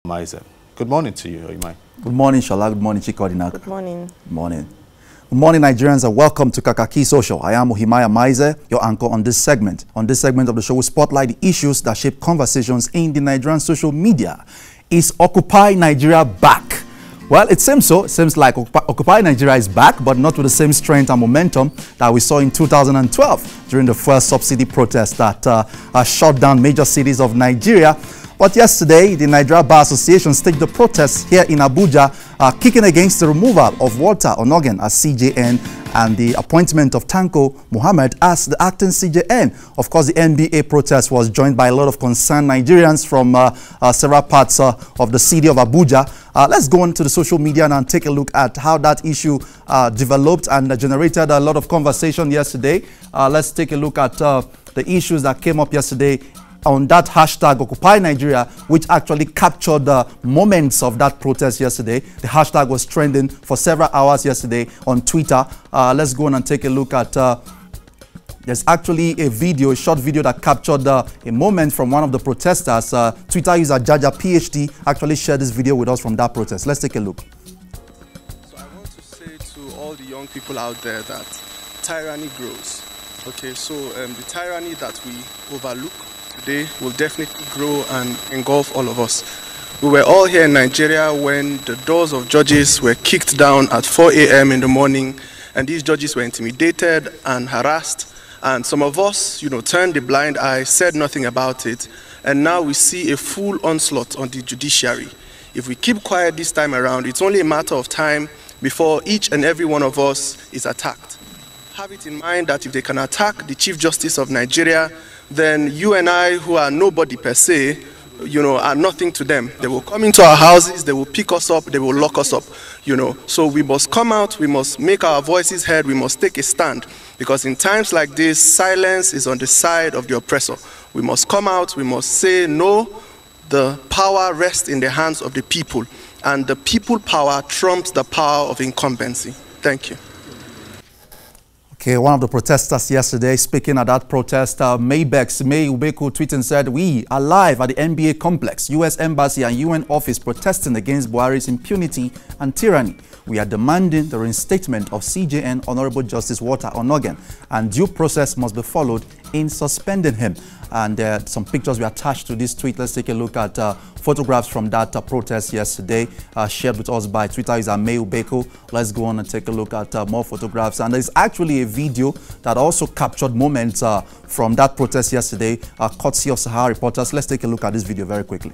Maize. Good morning to you, Imai. Good morning, Shola. Good morning, Chikodina. Good morning. Good morning. Good morning, Nigerians, and welcome to Kakaaki Social. I am Ohimaya Maize, your anchor on this segment. On this segment of the show, we spotlight the issues that shape conversations in the Nigerian social media. Is Occupy Nigeria back? Well, it seems so. It seems like Occupy Nigeria is back, but not with the same strength and momentum that we saw in 2012 during the first subsidy protest that shut down major cities of Nigeria. But yesterday, the Nigeria Bar Association staged the protests here in Abuja, kicking against the removal of Walter Onnoghen as CJN and the appointment of Tanko Muhammad as the acting CJN. Of course, the NBA protest was joined by a lot of concerned Nigerians from several parts of the city of Abuja. Let's go on to the social media and take a look at how that issue developed and generated a lot of conversation yesterday. Let's take a look at the issues that came up yesterday on that hashtag Occupy Nigeria, which actually captured the moments of that protest yesterday. The hashtag was trending for several hours yesterday on Twitter. Let's go on and take a look at there's actually a video, a short video that captured a moment from one of the protesters. Twitter user Jaja PhD actually shared this video with us from that protest. Let's take a look. So I want to say to all the young people out there that tyranny grows. Okay, so the tyranny that we overlook today will definitely grow and engulf all of us. We were all here in Nigeria when the doors of judges were kicked down at 4 a.m. in the morning, and these judges were intimidated and harassed, and some of us, turned a blind eye, said nothing about it, and now we see a full onslaught on the judiciary. If we keep quiet this time around, it's only a matter of time before each and every one of us is attacked. Have it in mind that if they can attack the Chief Justice of Nigeria, then you and I, who are nobody per se, are nothing to them. They will come into our houses, they will pick us up, they will lock us up, So we must come out, we must make our voices heard, we must take a stand. Because in times like this, silence is on the side of the oppressor. We must come out, we must say no, the power rests in the hands of the people. And the people power trumps the power of incumbency. Thank you. Okay, one of the protesters yesterday speaking at that protest, May Ubeku tweeted and said, "We are live at the NBA complex, U.S. Embassy and UN office protesting against Buhari's impunity and tyranny. We are demanding the reinstatement of CJN Honorable Justice Walter Onnoghen, and due process must be followed in suspending him." And some pictures were attached to this tweet. Let's take a look at photographs from that protest yesterday, shared with us by Twitter user May Ubeku. Let's go on and take a look at more photographs. And there's actually a video that also captured moments from that protest yesterday, courtesy of Sahara Reporters. Let's take a look at this video very quickly.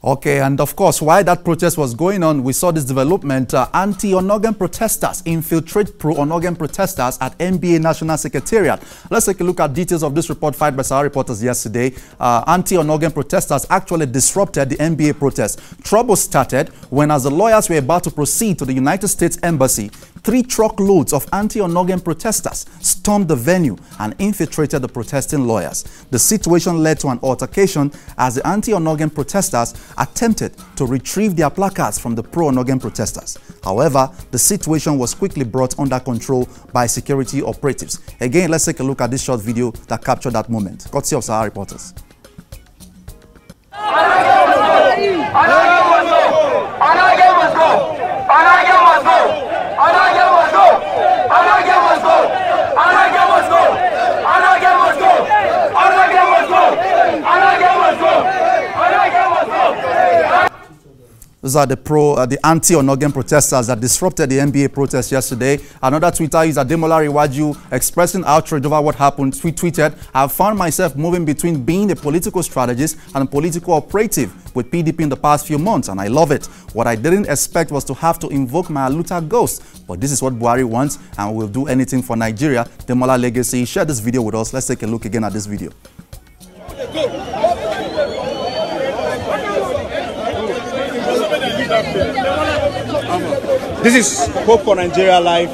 Okay, and of course, while that protest was going on, we saw this development. Anti-Onnoghen protesters infiltrate pro-Onnoghen protesters at NBA National Secretariat. Let's take a look at details of this report filed by Sahara Reporters yesterday. Anti-Onnoghen protesters actually disrupted the NBA protest. Trouble started when, as the lawyers were about to proceed to the United States Embassy, 3 truckloads of anti-Onnoghen protesters stormed the venue and infiltrated the protesting lawyers. The situation led to an altercation as the anti-Onnoghen protesters attempted to retrieve their placards from the pro-Onnoghen protesters. However, the situation was quickly brought under control by security operatives. Again, let's take a look at this short video that captured that moment. Courtesy of Sahara Reporters. Those are the anti-Onnoghen protesters that disrupted the NBA protest yesterday. Another Twitter user, Demola Riwaju, expressing outrage over what happened, tweeted, "I've found myself moving between being a political strategist and a political operative with PDP in the past few months, and I love it. What I didn't expect was to have to invoke my Aluta ghost. But this is what Buhari wants, and we'll do anything for Nigeria." Demola Legacy shared this video with us. Let's take a look again at this video. This is Hope for Nigeria Live.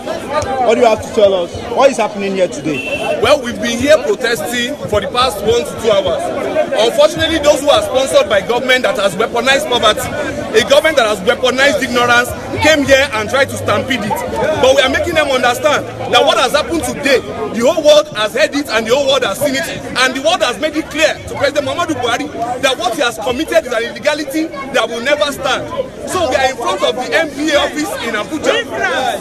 What do you have to tell us? What is happening here today? Well, we've been here protesting for the past 1 to 2 hours. Unfortunately, those who are sponsored by government that has weaponized poverty, a government that has weaponized ignorance, came here and tried to stampede it. But we are making them understand that what has happened today, the whole world has heard it and the whole world has seen it, and the world has made it clear to President Muhammadu Buhari that what he has committed is an illegality that will never stand. So we are in front of the MBA office in Abuja,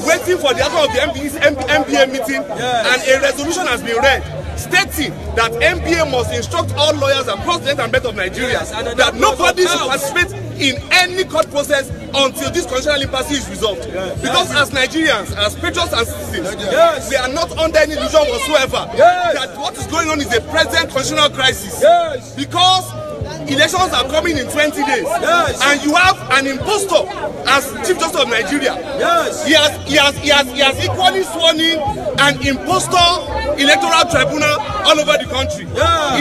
waiting for the outcome of the MBA meeting, and a resolution has been read stating that MBA must instruct all lawyers across the length and breadth of Nigeria that nobody should participate in any court process until this constitutional impasse is resolved. Because as Nigerians, as patriots and citizens, we are not under any illusion whatsoever that what is going on is a present constitutional crisis. Because elections are coming in 20 days, and you have an impostor as Chief Justice of Nigeria. He has equally sworn in an impostor electoral tribunal all over the country.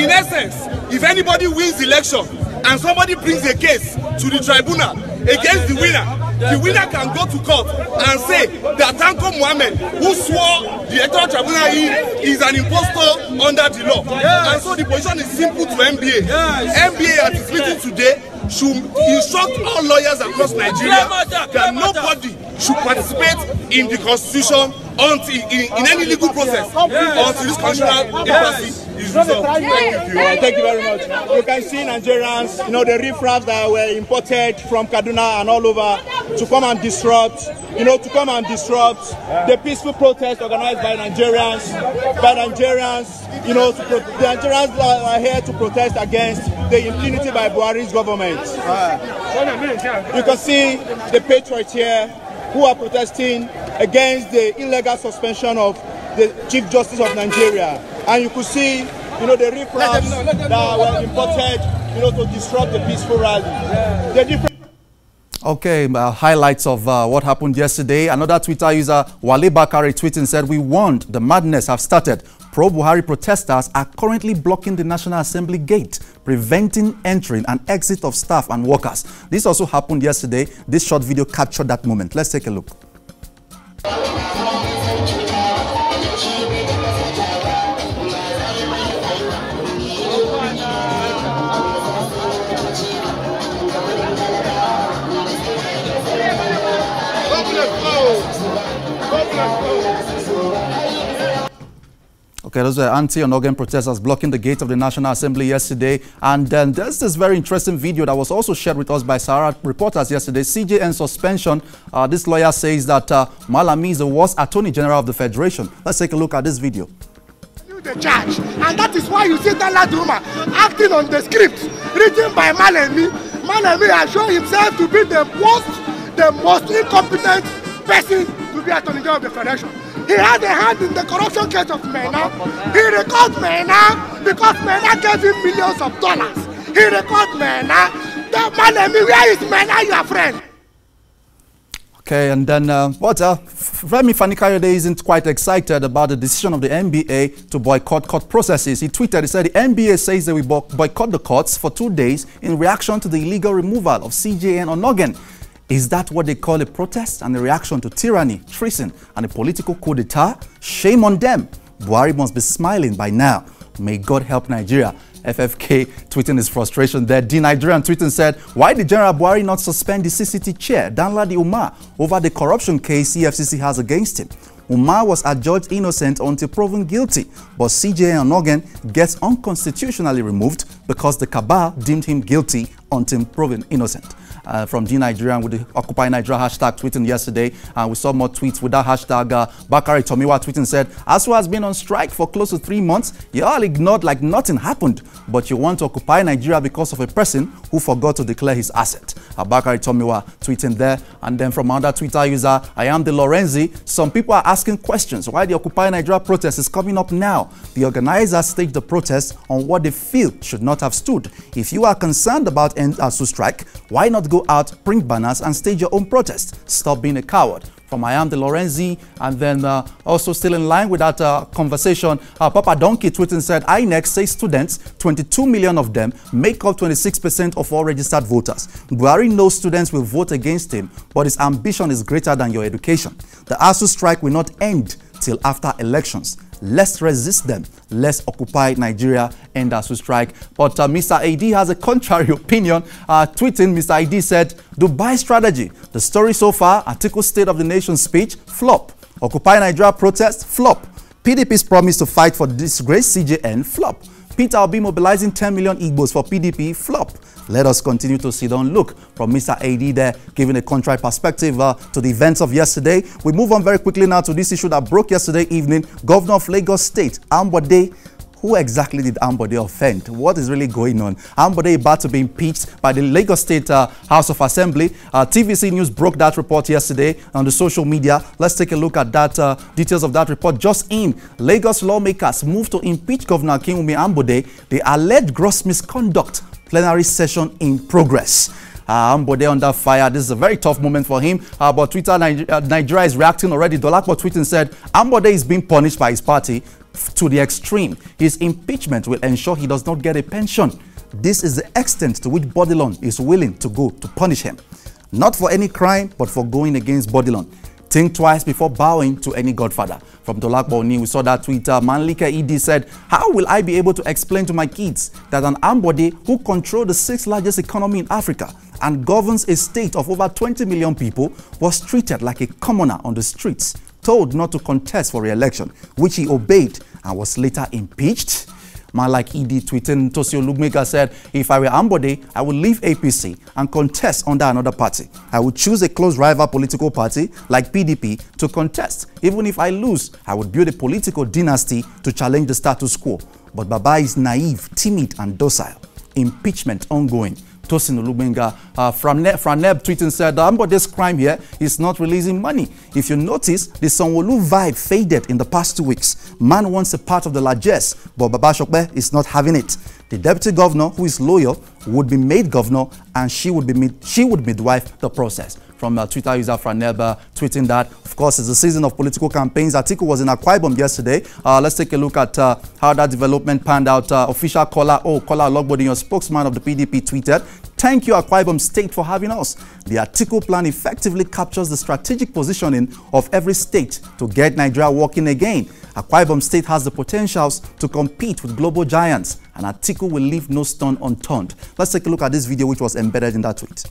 In essence, if anybody wins the election and somebody brings a case to the tribunal against the winner can go to court and say that Tanko Muhammad, who swore the electoral tribunal is an impostor under the law. And so the position is simple to MBA. MBA at its meeting today should instruct all lawyers across Nigeria that nobody should participate in the constitution until in any legal process until this constitutional impasse is resolved. Thank you very much. You can see Nigerians, the riffraffs that were imported from Kaduna and all over to come and disrupt, the peaceful protest organized by Nigerians, the Nigerians are here to protest against the impunity by Buhari's government. You can see the patriots here who are protesting against the illegal suspension of the Chief Justice of Nigeria. And you could see, the riffraffs that were imported, to disrupt the peaceful rally. Okay, highlights of what happened yesterday. Another Twitter user, Wale Bakari, tweeting said, "We warned the madness have started. Pro-Buhari protesters are currently blocking the National Assembly gate, preventing entry and exit of staff and workers." This also happened yesterday. This short video captured that moment. Let's take a look. Okay, those were anti-Onnoghen protesters blocking the gate of the National Assembly yesterday. And then there's this very interesting video that was also shared with us by Sahara reporters yesterday. CJN suspension. This lawyer says that Malami is the worst Attorney General of the Federation. Let's take a look at this video. The charge, and that is why you see Dala Duma acting on the script written by Malami. Malami has shown himself to be the most incompetent person to be Attorney General of the Federation. He had a hand in the corruption case of Mena. He records Mena because Mena gave him millions of dollars. He records Mena. Malami, where is Mena, your friend? Okay, and then Remi Fani-Kayode isn't quite excited about the decision of the NBA to boycott court processes. He tweeted, he said, the NBA says they will boycott the courts for 2 days in reaction to the illegal removal of CJN Onnoghen. Is that what they call a protest and a reaction to tyranny, treason, and a political coup d'etat? Shame on them. Buhari must be smiling by now. May God help Nigeria. FFK tweeting his frustration there. The Nigerian tweeting said, why did General Buhari not suspend the CCT chair, Danladi Umar, over the corruption case EFCC has against him? Umar was adjudged innocent until proven guilty, but CJN Onnoghen gets unconstitutionally removed because the cabal deemed him guilty until proven innocent. From the Nigerian with the Occupy Nigeria hashtag tweeting yesterday, and we saw more tweets with that hashtag. Bakari Tomiwa tweeting said, ASU has been on strike for close to 3 months. You all ignored like nothing happened, but you want to occupy Nigeria because of a person who forgot to declare his asset. Bakari Tomiwa tweeting there. And then from another Twitter user, I am the Lorenzi. Some people are asking questions why the Occupy Nigeria protest is coming up now. The organizers staged the protest on what they feel should not have stood. If you are concerned about ASU strike, why not go out, print banners, and stage your own protest? Stop being a coward. from I Am De Lorenzi. And then also still in line with that conversation, Papa Donkey tweeting said, INEC says students, 22 million of them, make up 26% of all registered voters. Buhari knows students will vote against him, but his ambition is greater than your education. The ASU strike will not end till after elections. Let's resist them. Let's occupy Nigeria, end ASU strike. But Mr. AD has a contrary opinion. Tweeting, Mr. AD said, Dubai strategy. The story so far, Atiku State of the Nation speech, flop. Occupy Nigeria protest, flop. PDP's promise to fight for disgrace, CJN, flop. Peter Obi mobilizing 10 million Igbos for PDP, flop. Let us continue to sit down. Look from Mr. AD there, giving a contrary perspective to the events of yesterday. We move on very quickly now to this issue that broke yesterday evening. Governor of Lagos State, Ambode. Who exactly did Ambode offend? What is really going on? Ambode about to be impeached by the Lagos State House of Assembly. TVC News broke that report yesterday on the social media. Let's take a look at that details of that report. Just in, Lagos lawmakers moved to impeach Governor Akinwumi Ambode. They alleged gross misconduct. Plenary session in progress. Ambode under fire. This is a very tough moment for him. But Twitter Nigeria is reacting already. Dolapo tweeting said Ambode is being punished by his party to the extreme. His impeachment will ensure he does not get a pension. This is the extent to which Bodilon is willing to go to punish him. Not for any crime, but for going against Bodilon. Think twice before bowing to any godfather. From Dolapo Oni, we saw that tweet. Manlika ED said, how will I be able to explain to my kids that an Ambode who controls the 6th largest economy in Africa and governs a state of over 20 million people was treated like a commoner on the streets, told not to contest for re-election, which he obeyed and was later impeached? Man like ED tweeting, Tosio Lugmega said, if I were Ambode, I would leave APC and contest under another party. I would choose a close rival political party like PDP to contest. Even if I lose, I would build a political dynasty to challenge the status quo. But Baba is naive, timid and docile. Impeachment ongoing. Tosin Olubenga from Neb tweeting said, Ambode's crime here is not releasing money. If you notice, the Sanwo-Olu vibe faded in the past 2 weeks. Man wants a part of the largesse, but Baba Shokbe is not having it. The deputy governor, who is loyal, would be made governor, and she would midwife the process. From Twitter user Franeb tweeting that, of course, it's the season of political campaigns. Atiku was in Akwa Ibom yesterday. Let's take a look at how that development panned out. Official Kola Ologbodi, your spokesman of the PDP, tweeted, thank you, Akwa Ibom State, for having us. The Atiku plan effectively captures the strategic positioning of every state to get Nigeria working again. Akwa Ibom State has the potentials to compete with global giants, and Atiku will leave no stone unturned. Let's take a look at this video, which was embedded in that tweet.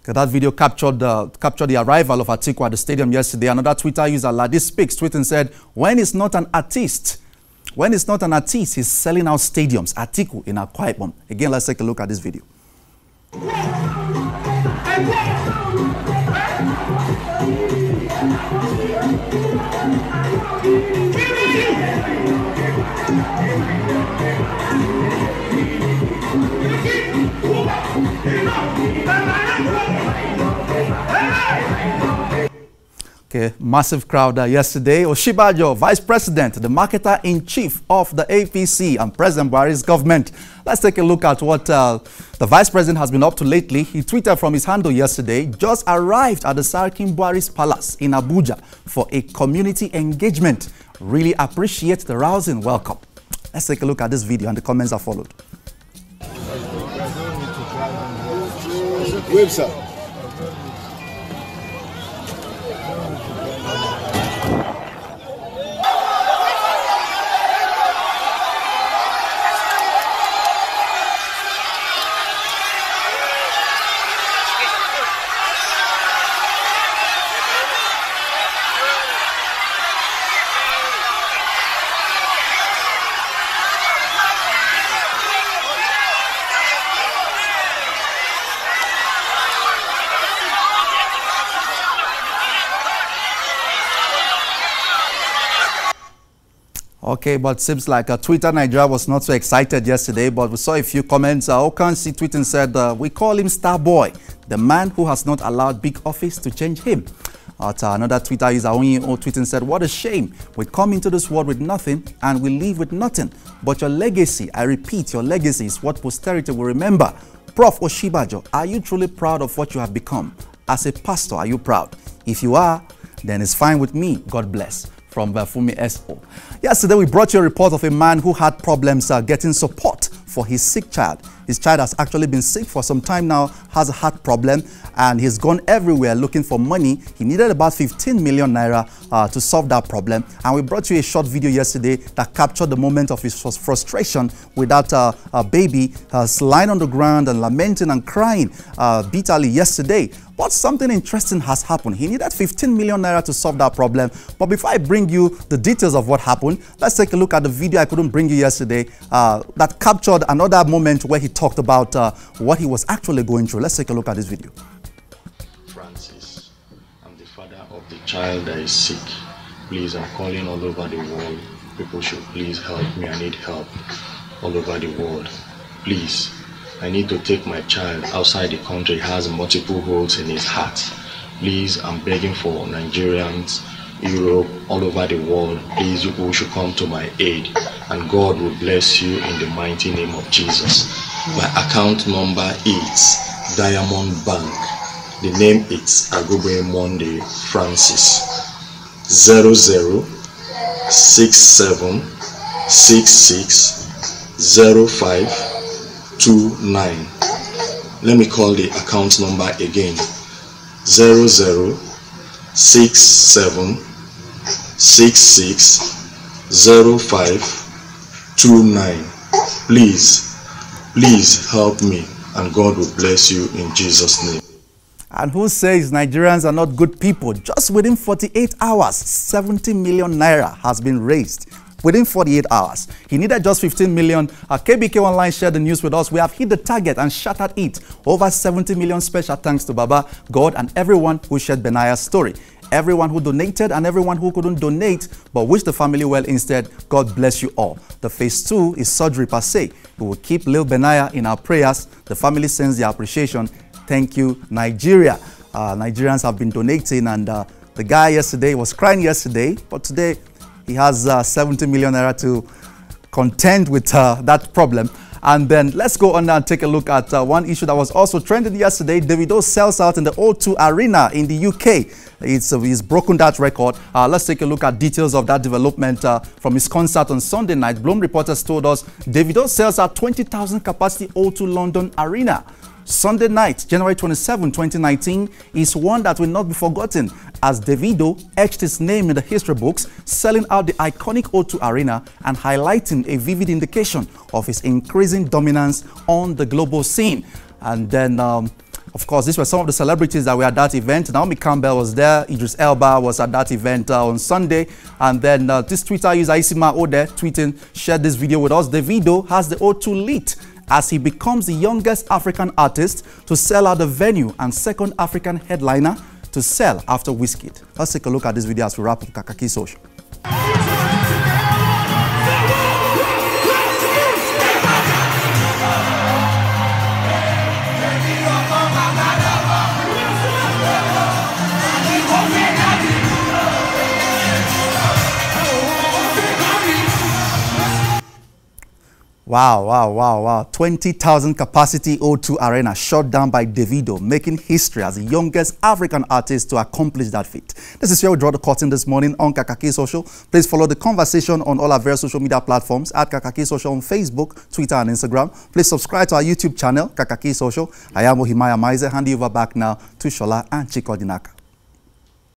That video captured the arrival of Atiku at the stadium yesterday. Another Twitter user, Ladis Speaks, tweeted and said, when it's not an artist, he's selling out stadiums. Atiku in Akwa Ibom. Again, let's take a look at this video. Okay, massive crowd yesterday. Oshibajo, Vice President, the Marketer-in-Chief of the APC and President Buhari's government. Let's take a look at what the Vice President has been up to lately. He tweeted from his handle yesterday, just arrived at the Sarkin Buhari's Palace in Abuja for a community engagement. Really appreciate the rousing welcome. Let's take a look at this video and the comments that followed. Wave, sir. Okay, but seems like Twitter Nigeria was not so excited yesterday, but we saw a few comments. Okansi tweeting said, we call him Star Boy. the man who has not allowed big office to change him. Another Twitter user, tweeting, said, what a shame. We come into this world with nothing and we leave with nothing. But your legacy, I repeat, your legacy is what posterity will remember. Prof. Oshibajo, are you truly proud of what you have become? As a pastor, are you proud? If you are, then it's fine with me. God bless. From Bafumi S.O. Yesterday, we brought you a report of a man who had problems getting support for his sick child. His child has actually been sick for some time now, has a heart problem, and he's gone everywhere looking for money. He needed about 15 million naira to solve that problem. And we brought you a short video yesterday that captured the moment of his frustration with that baby lying on the ground and lamenting and crying bitterly yesterday. But something interesting has happened. He needed 15 million naira to solve that problem. But before I bring you the details of what happened, let's take a look at the video I couldn't bring you yesterday that captured another moment where he talked about what he was actually going through. Let's take a look at this video. Francis, I'm the father of the child that is sick. Please, I'm calling all over the world. People should please help me. I need help all over the world. Please. I need to take my child outside the country. He has multiple holes in his heart. Please, I'm begging for Nigerians, Europe, all over the world. Please, you people should come to my aid. And God will bless you in the mighty name of Jesus. My account number is Diamond Bank. The name is Agobe Monday Francis. 0067660529. Let me call the account number again. 0067660529. Please help me, and God will bless you in Jesus' name. And who says Nigerians are not good people? Just within 48 hours, 70 million naira has been raised. Within 48 hours. He needed just 15 million. KBK Online shared the news with us. We have hit the target and shattered it. Over 70 million. Special thanks to Baba, God, and everyone who shared Benaya's story. Everyone who donated and everyone who couldn't donate but wished the family well instead. God bless you all. The phase 2 is surgery per se. We will keep Lil Benaya in our prayers. The family sends their appreciation. Thank you, Nigeria. Nigerians have been donating, and the guy yesterday was crying yesterday, but today he has 70 million naira to contend with that problem. And then let's go on and take a look at one issue that was also trending yesterday. Davido sells out in the O2 Arena in the UK. He's broken that record. Let's take a look at details of that development from his concert on Sunday night. Bloom reporters told us Davido sells out 20,000 capacity O2 London Arena. Sunday night, January 27, 2019, is one that will not be forgotten, as Davido etched his name in the history books, selling out the iconic O2 Arena and highlighting a vivid indication of his increasing dominance on the global scene. And then, of course, these were some of the celebrities that were at that event. Naomi Campbell was there. Idris Elba was at that event on Sunday. And then this Twitter user, Isima Ode, tweeting, shared this video with us. Davido has the O2 lit, as he becomes the youngest African artist to sell out the venue and second African headliner to sell after Wizkid. Let's take a look at this video as we wrap up Kakaaki Social. Wow. 20,000 capacity O2 Arena shut down by Davido, making history as the youngest African artist to accomplish that feat. This is where we draw the curtain this morning on Kakaaki Social. Please follow the conversation on all our various social media platforms at Kakaaki Social on Facebook, Twitter, and Instagram. Please subscribe to our YouTube channel, Kakaaki Social. I am Ohimaya Maize, handing over back now to Shola and Chikodinaka.